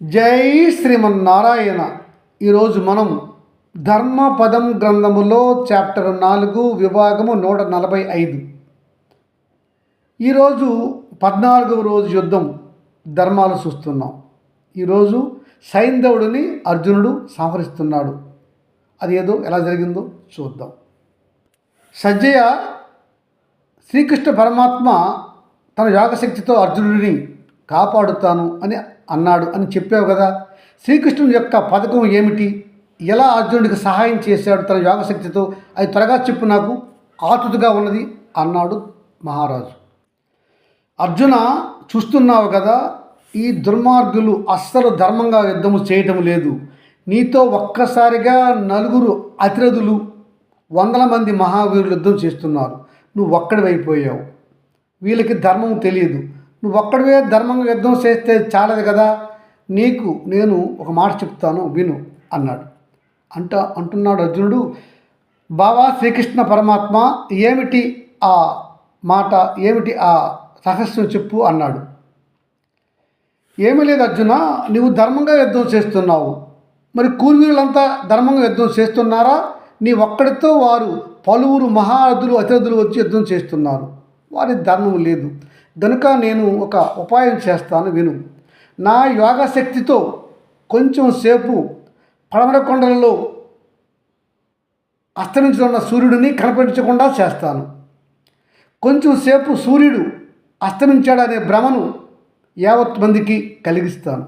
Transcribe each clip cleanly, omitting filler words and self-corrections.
జై శ్రీమన్నారాయణ. ఈరోజు మనం ధర్మపదం గ్రంథములో చాప్టర్ 4 విభాగము 145. ఈరోజు 14వ రోజు యుద్ధం ధర్మాలు చూస్తున్నాం. ఈరోజు సైంధవుడిని అర్జునుడు సంహరిస్తున్నాడు. అది ఏదో ఎలా జరిగిందో చూద్దాం. సజ్జయ శ్రీకృష్ణ పరమాత్మ తన యోగశక్తితో అర్జునుడిని కాపాడుతాను అని అన్నాడు అని చెప్పావు కదా. శ్రీకృష్ణుని యొక్క పథకం ఏమిటి, ఎలా అర్జునుడికి సహాయం చేశాడు తన యోగశక్తితో, అది త్వరగా చెప్పు, నాకు ఆతుతుగా ఉన్నది అన్నాడు మహారాజు. అర్జున, చూస్తున్నావు కదా, ఈ దుర్మార్గులు అస్సలు ధర్మంగా యుద్ధము చేయటం లేదు. నీతో ఒక్కసారిగా 4 అతిరథులు 100 మంది మహావీరులు యుద్ధం చేస్తున్నారు. నువ్వు ఒక్కడివైపోయావు. వీళ్ళకి ధర్మం తెలియదు. నువ్వు ఒక్కడివే ధర్మంగా యుద్ధం చేస్తే చాలదు కదా. నీకు నేను ఒక మాట చెప్తాను, విను అన్నాడు. అంటున్నాడు అర్జునుడు, బావా శ్రీకృష్ణ పరమాత్మ, ఏమిటి ఆ మాట, ఏమిటి ఆ రహస్యం చెప్పు అన్నాడు. ఏమీ లేదు అర్జున, నువ్వు ధర్మంగా యుద్ధం చేస్తున్నావు. మరి కూర్వీరులంతా ధర్మంగా యుద్ధం చేస్తున్నారా? నీ ఒక్కడితో వారు పలువురు మహారథులు అతిరథులు వచ్చి యుద్ధం చేస్తున్నారు. వారి ధర్మం లేదు. కనుక నేను ఒక ఉపాయం చేస్తాను, విను. నా యోగశక్తితో కొంచెం సేపు పడమర కొండలలో అస్తమించున్న సూర్యుడిని కనిపించకుండా చేస్తాను. కొంచెం సేపు సూర్యుడు అస్తమించాడనే భ్రమను యావత్ మందికి కలిగిస్తాను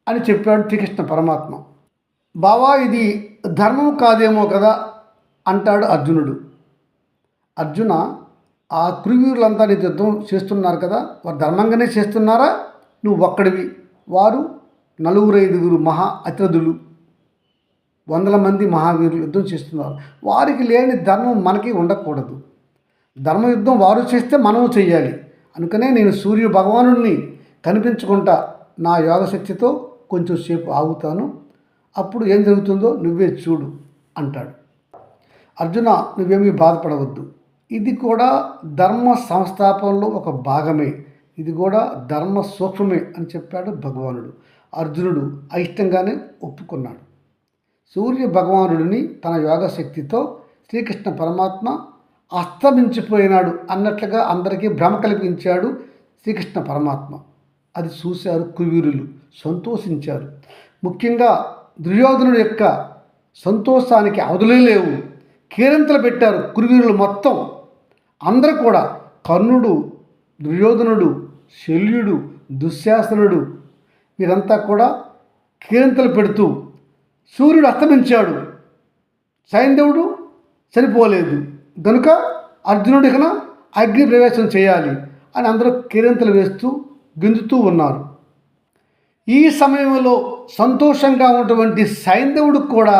అని చెప్పాడు శ్రీకృష్ణ పరమాత్మ. బావా, ఇది ధర్మం కాదేమో కదా అంటాడు అర్జునుడు. అర్జున, ఆ కురువీరులంతా నీతో యుద్ధం చేస్తున్నారు కదా, వారు ధర్మంగానే చేస్తున్నారా? నువ్వు ఒక్కడివి. వారు 4-5 మహా అతిరథులు 100 మంది మహావీరులు యుద్ధం చేస్తున్నారు. వారికి లేని ధర్మం మనకి ఉండకూడదు. ధర్మ యుద్ధం వారు చేస్తే మనము చెయ్యాలి. అందుకనే నేను సూర్య భగవానుడిని కనిపించకుండా నా యోగశక్తితో కొంచెం సేపు ఆగుతాను. అప్పుడు ఏం జరుగుతుందో నువ్వే చూడు అంటాడు. అర్జున, నువ్వేమీ బాధపడవద్దు. ఇది కూడా ధర్మ సంస్థాపనలో ఒక భాగమే. ఇది కూడా ధర్మ సూక్ష్మమే అని చెప్పాడు భగవానుడు. అర్జునుడు అయిష్టంగానే ఒప్పుకున్నాడు. సూర్య భగవానుడిని తన యోగశక్తితో శ్రీకృష్ణ పరమాత్మ అస్తమించిపోయినాడు అన్నట్లుగా అందరికీ భ్రమ కల్పించాడు శ్రీకృష్ణ పరమాత్మ. అది చూశారు కువీరులు, సంతోషించారు. ముఖ్యంగా దుర్యోధనుడి యొక్క సంతోషానికి అవధులే లేవు. కేరింతలు పెట్టారు కురువీరులు మొత్తం. అందరూ కూడా, కర్ణుడు, దుర్యోధనుడు, శల్యుడు, దుశ్శాసనుడు, వీరంతా కూడా కేరింతలు పెడుతూ, సూర్యుడు అస్తమించాడు, సైంధవుడు చనిపోలేదు, కనుక అర్జునుడికన అగ్ని ప్రవేశం చేయాలి అని అందరూ కేరింతలు వేస్తూ గెంతుతూ ఉన్నారు. ఈ సమయంలో సంతోషంగా ఉన్నటువంటి సైంధవుడు కూడా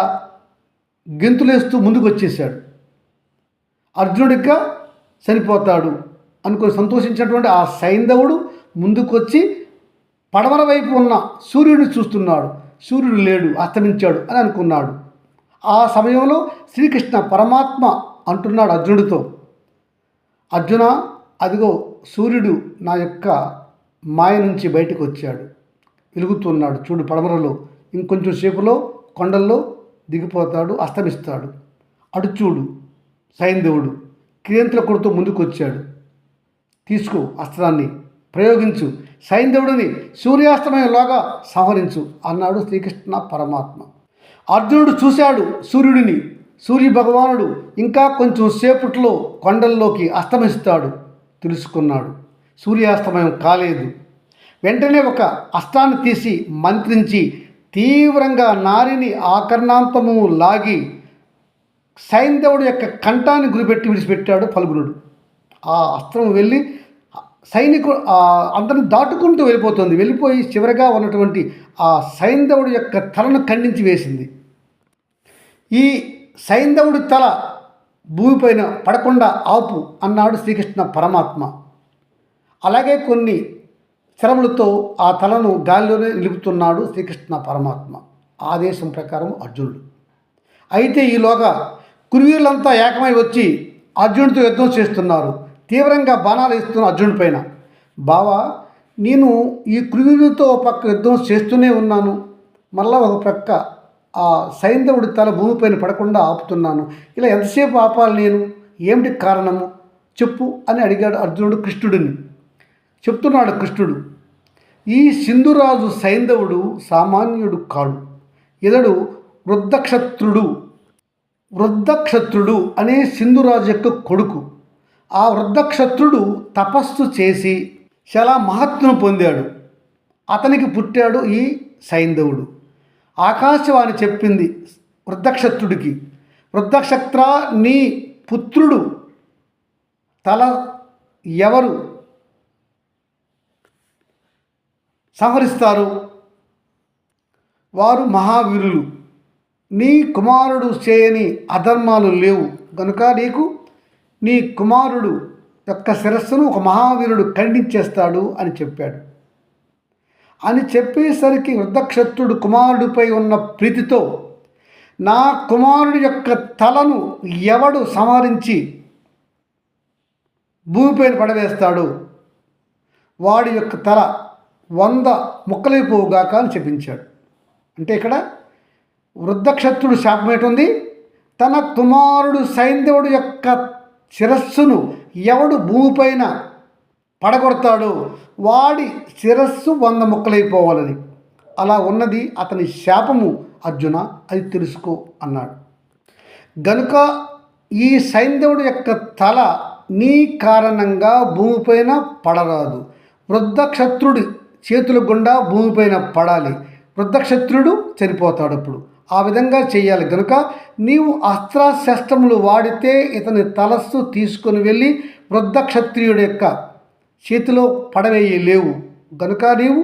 గెంతులేస్తూ ముందుకు వచ్చేసాడు. అర్జునుడిగా చనిపోతాడు అనుకుని సంతోషించినటువంటి ఆ సైంధవుడు ముందుకొచ్చి పడమర వైపు ఉన్న సూర్యుడిని చూస్తున్నాడు. సూర్యుడు లేడు, అస్తమించాడు అని అనుకున్నాడు. ఆ సమయంలో శ్రీకృష్ణ పరమాత్మ అంటున్నాడు అర్జునుడితో, అర్జున, అదిగో సూర్యుడు నా యొక్క మాయ నుంచి బయటకు వచ్చాడు, వెలుగుతున్నాడు చూడు పడమరలో. ఇంకొంచెం సేపులో కొండల్లో దిగిపోతాడు, అస్తమిస్తాడు. అటు చూడు, సైంధవుడు కేరింతల కొడుతూ ముందుకు వచ్చాడు. తీసుకో, అస్త్రాన్ని ప్రయోగించు, సైంధవుడిని సూర్యాస్తమయంలోగా సంహరించు అన్నాడు శ్రీకృష్ణ పరమాత్మ. అర్జునుడు చూశాడు సూర్యుడిని. సూర్య భగవానుడు ఇంకా కొంచెం సేపట్లో కొండల్లోకి అస్తమిస్తాడు తెలుసుకున్నాడు. సూర్యాస్తమయం కాలేదు. వెంటనే ఒక అస్త్రాన్ని తీసి మంత్రించి తీవ్రంగా నారిని ఆకర్ణాంతము లాగి సైంధవుడి యొక్క కంఠాన్ని గురిపెట్టి విడిచిపెట్టాడు ఫల్గునుడు. ఆ అస్త్రం వెళ్ళి సైనికుడు అందరిని దాటుకుంటూ వెళ్ళిపోయి చివరిగా ఉన్నటువంటి ఆ సైంధవుడి యొక్క తలను ఖండించి వేసింది. ఈ సైంధవుడి తల భూమిపైన పడకుండా ఆపు అన్నాడు శ్రీకృష్ణ పరమాత్మ. అలాగే కొన్ని శ్రమలతో ఆ తలను గాలిలోనే నిలుపుతున్నాడు శ్రీకృష్ణ పరమాత్మ. ఆదేశం ప్రకారం అర్జునుడు. అయితే ఈలోగా కురువీరులంతా ఏకమై వచ్చి అర్జునుడితో యుద్ధం చేస్తున్నారు. తీవ్రంగా బాణాలు వేస్తున్న అర్జునుడి పైన. బావా, నేను ఈ కురువీరులతో ఒక పక్క యుద్ధం చేస్తూనే ఉన్నాను, మళ్ళా ఒక ప్రక్క ఆ సైంధవుడి తల భూమిపైన పడకుండా ఆపుతున్నాను. ఇలా ఎంతసేపు ఆపాలి నేను? ఏమిటి కారణము చెప్పు అని అడిగాడు అర్జునుడు కృష్ణుడిని. చెప్తున్నాడు కృష్ణుడు, ఈ సింధురాజు సైంధవుడు సామాన్యుడు కాడు. ఇతడు వృద్ధక్షత్రుడు. వృద్ధక్షత్రుడు అనే సింధురాజు యొక్క కొడుకు. ఆ వృద్ధక్షత్రుడు తపస్సు చేసి చాలా మహత్తును పొందాడు. అతనికి పుట్టాడు ఈ సైంధవుడు. ఆకాశవాణి చెప్పింది వృద్ధక్షత్రుడికి, వృద్ధక్షత్ర, నీ పుత్రుడు తల ఎవరు సంహరిస్తారు? వారు మహావీరులు. నీ కుమారుడు చేయని అధర్మాలు లేవు కనుక నీ కుమారుడు యొక్క శిరస్సును ఒక మహావీరుడు ఖండించేస్తాడు అని చెప్పాడు. అని చెప్పేసరికి వృద్ధక్షత్రుడు కుమారుడిపై ఉన్న ప్రీతితో, నా కుమారుడి యొక్క తలను ఎవడు సంహరించి భూమిపైన పడవేస్తాడు వాడి యొక్క తల 100 ముక్కలైపోవుగాక అని చెప్పించాడు. అంటే ఇక్కడ వృద్ధక్షత్రుడు శాపం ఏంటుంది? తన కుమారుడు సైంధవుడు యొక్క శిరస్సును ఎవడు భూమిపైన పడగొడతాడో వాడి శిరస్సు 100 ముక్కలైపోవాలని. అలా ఉన్నది అతని శాపము అర్జున, అది తెలుసుకో అన్నాడు. గనుక ఈ సైంధవుడు యొక్క తల నీ కారణంగా భూమిపైన పడరాదు. వృద్ధక్షత్రుడి చేతుల గుండా భూమిపైన పడాలి. వృద్ధక్షత్రుడు చనిపోతాడు. అప్పుడు ఆ విధంగా చేయాలి. కనుక నీవు అస్త్రశస్త్రములు వాడితే ఇతని తలస్సు తీసుకొని వెళ్ళి వృద్ధక్షత్రియుడి యొక్క చేతిలో పడవేయలేవు. కనుక నీవు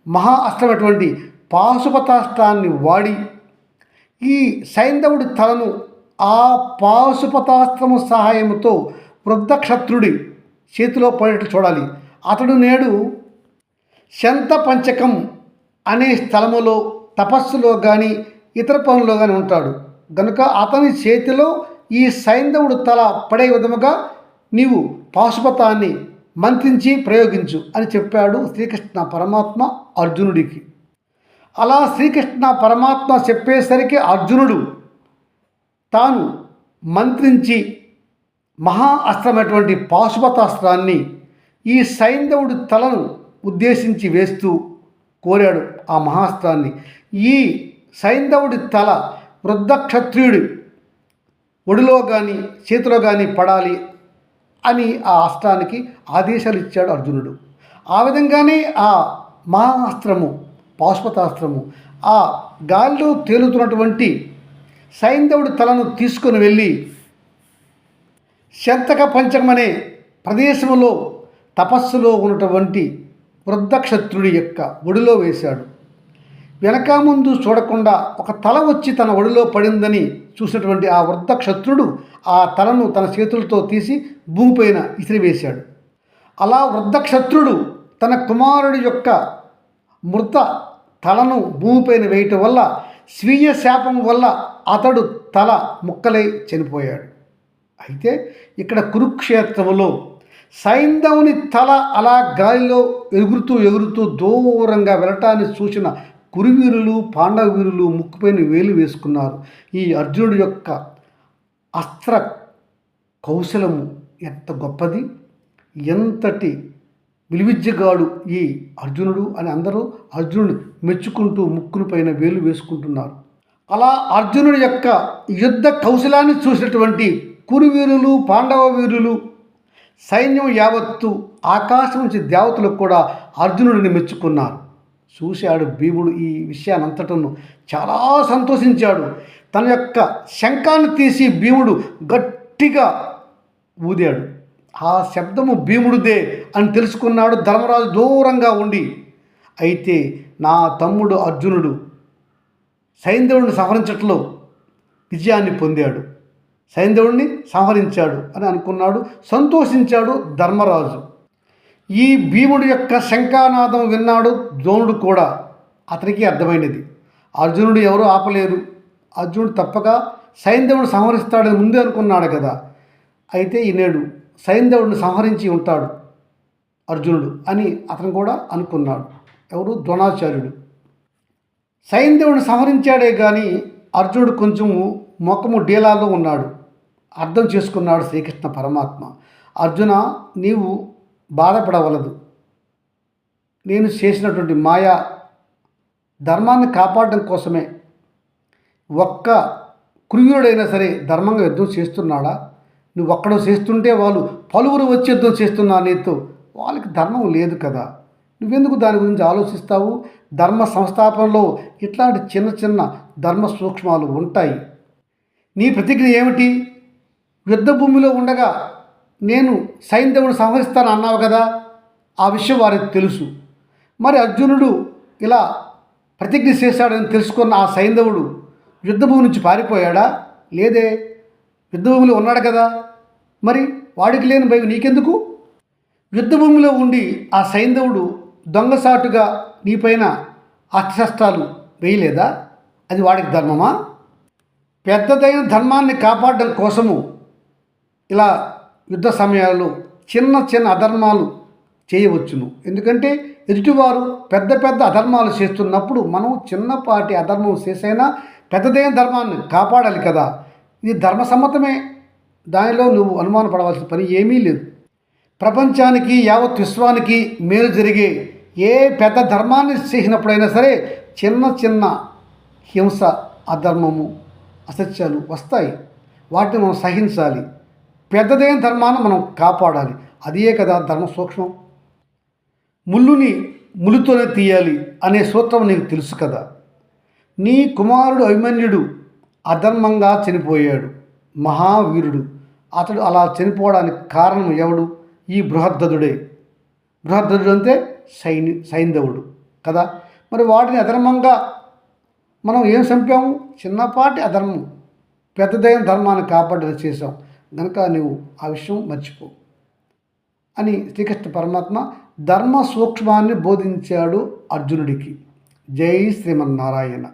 మహా అస్త్రమైనటువంటి పాశుపతాస్త్రాన్ని వాడి ఈ సైంధవుడి తలను ఆ పాశుపతాస్త్రము సహాయంతో వృద్ధక్షత్రుడి చేతిలో పడేట్టు చూడాలి. అతడు నేడు శంతపంచకం అనే స్థలములో తపస్సులో కానీ ఇతర పనుల్లో కానీ ఉంటాడు. గనుక అతని చేతిలో ఈ సైంధవుడు తల పడే విధముగా నీవు పాశుపతాన్ని మంత్రించి ప్రయోగించు అని చెప్పాడు శ్రీకృష్ణ పరమాత్మ అర్జునుడికి. అలా శ్రీకృష్ణ పరమాత్మ చెప్పేసరికి అర్జునుడు తాను మంత్రించి మహా అస్త్రమైనటువంటి పాశుపతాస్త్రాన్ని ఈ సైంధవుడి తలను ఉద్దేశించి వేస్తూ కోరాడు ఆ మహాస్త్రాన్ని. ఈ సైంధవుడి తల వృద్ధక్షత్రియుడి ఒడిలో కానీ చేతిలో కానీ పడాలి అని ఆ అస్త్రానికి ఆదేశాలు ఇచ్చాడు అర్జునుడు. ఆ విధంగానే ఆ మహాస్త్రము పాశుపతాస్త్రము ఆ గాలిలో తేలుతున్నటువంటి సైంధవుడి తలను తీసుకొని వెళ్ళి శంతక పంచకం అనే ప్రదేశంలో తపస్సులో ఉన్నటువంటి వృద్ధక్షత్రుడి యొక్క ఒడిలో వేశాడు. వెనక ముందు చూడకుండా ఒక తల వచ్చి తన ఒడిలో పడిందని చూసినటువంటి ఆ వృద్ధక్షత్రుడు ఆ తలను తన చేతులతో తీసి భూమిపైన ఇసిరివేశాడు. అలా వృద్ధక్షత్రుడు తన కుమారుడి యొక్క మృత తలను భూమిపైన వేయటం వల్ల స్వీయ శాపం వల్ల అతడు తల ముక్కలై చనిపోయాడు. అయితే ఇక్కడ కురుక్షేత్రములో సైంధవుని తల అలా గాలిలో ఎగురుతూ దూరంగా వెళ్ళటాన్ని చూసిన కురువీరులు పాండవీరులు ముక్కుపైన వేలు వేసుకున్నారు. ఈ అర్జునుడి యొక్క అస్త్ర కౌశలము ఎంత గొప్పది, ఎంతటి విలువిద్యగాడు ఈ అర్జునుడు అని అందరూ అర్జునుడు మెచ్చుకుంటూ ముక్కును పైన వేలు వేసుకుంటున్నారు. అలా అర్జునుడి యొక్క యుద్ధ కౌశలాన్ని చూసినటువంటి కురువీరులు పాండవ వీరులు సైన్యం యావత్తు ఆకాశం నుంచి దేవతలకు కూడా అర్జునుడిని మెచ్చుకున్నారు. చూశాడు భీముడు ఈ విషయాన్ని అంతటను చాలా సంతోషించాడు. తన యొక్క శంఖాన్ని తీసి భీముడు గట్టిగా ఊదాడు. ఆ శబ్దము భీముడిదే అని తెలుసుకున్నాడు ధర్మరాజు దూరంగా ఉండి. అయితే నా తమ్ముడు అర్జునుడు సైంధవుడిని సంహరించట్లో విజయాన్ని పొందాడు, సైంధవుడిని సంహరించాడు అని అనుకున్నాడు, సంతోషించాడు ధర్మరాజు. ఈ భీముడి యొక్క శంఖానాదం విన్నాడు ద్రోణుడు కూడా. అతనికి అర్థమైనది అర్జునుడు ఎవరు ఆపలేరు, అర్జునుడు తప్పక సైంధవుడిని సంహరిస్తాడని ముందే అనుకున్నాడు కదా. అయితే ఈనేడు సైంధవుడిని సంహరించి ఉంటాడు అర్జునుడు అని అతను కూడా అనుకున్నాడు. ఎవరు? ద్రోణాచార్యుడు. సైంధవుడిని సంహరించాడే కానీ అర్జునుడు కొంచెము ముఖము డీలాలో ఉన్నాడు. అర్థం చేసుకున్నాడు శ్రీకృష్ణ పరమాత్మ. అర్జున, నీవు బాధపడవలదు. నేను చేసినటువంటి మాయా ధర్మాన్ని కాపాడడం కోసమే. ఒక్క కురుయుడైనా సరే ధర్మంగా యుద్ధం చేస్తున్నాడా? నువ్వు ఒక్కడో చేస్తుంటే వాళ్ళు పలువురు వచ్చి యుద్ధం చేస్తున్నా నీతో. వాళ్ళకి ధర్మం లేదు కదా. నువ్వెందుకు దాని గురించి ఆలోచిస్తావు? ధర్మ సంస్థాపనలో ఇట్లాంటి చిన్న చిన్న ధర్మ సూక్ష్మాలు ఉంటాయి. నీ ప్రతిజ్ఞ ఏమిటి? యుద్ధ భూమిలో ఉండగా నేను సైంధవుని సంహరిస్తాను అన్నావు కదా. ఆ విషయం వారికి తెలుసు. మరి అర్జునుడు ఇలా ప్రతిజ్ఞ చేశాడని తెలుసుకున్న ఆ సైంధవుడు యుద్ధభూమి నుంచి పారిపోయాడా? లేదే, యుద్ధభూమిలో ఉన్నాడు కదా. మరి వాడికి లేని భయం నీకెందుకు? యుద్ధభూమిలో ఉండి ఆ సైంధవుడు దొంగసాటుగా నీపైన అస్త్రశస్త్రాలు వేయలేదా? అది వాడికి ధర్మమా? పెద్దదైన ధర్మాన్ని కాపాడడం కోసము ఇలా యుద్ధ సమయాల్లో చిన్న చిన్న అధర్మాలు చేయవచ్చును. ఎందుకంటే ఎదుటివారు పెద్ద పెద్ద అధర్మాలు చేస్తున్నప్పుడు మనం చిన్నపాటి అధర్మం చేసైనా పెద్దదైన ధర్మాన్ని కాపాడాలి కదా. ఇది ధర్మసమ్మతమే. దానిలో నువ్వు అనుమానపడవలసిన పని ఏమీ లేదు. ప్రపంచానికి యావత్ విశ్వానికి మేలు జరిగే ఏ పెద్ద ధర్మాన్ని చేసినప్పుడైనా సరే చిన్న చిన్న హింస, అధర్మము, అసత్యాలు వస్తాయి. వాటిని మనం సహించాలి. పెద్దదైన ధర్మాన్ని మనం కాపాడాలి. అదే కదా ధర్మ సూక్ష్మం. ముళ్ళుని ములుతోనే తీయాలి అనే సూత్రం నీకు తెలుసు కదా. నీ కుమారుడు అభిమన్యుడు అధర్మంగా చనిపోయాడు. మహావీరుడు. అతడు అలా చనిపోవడానికి కారణం ఎవడు? ఈ బృహద్దదుడే. బృహద్దదుడు అంటే సైంధవుడు కదా. మరి వాటిని అధర్మంగా మనం ఏం చంపాము? చిన్నపాటి అధర్మం. పెద్దదైన ధర్మాన్ని కాపాడేలా చేసాం కనుక నువ్వు ఆ విషయం మర్చిపో అని శ్రీకృష్ణ పరమాత్మ ధర్మ సూక్ష్మాన్ని బోధించాడు అర్జునుడికి. జై శ్రీమన్నారాయణ.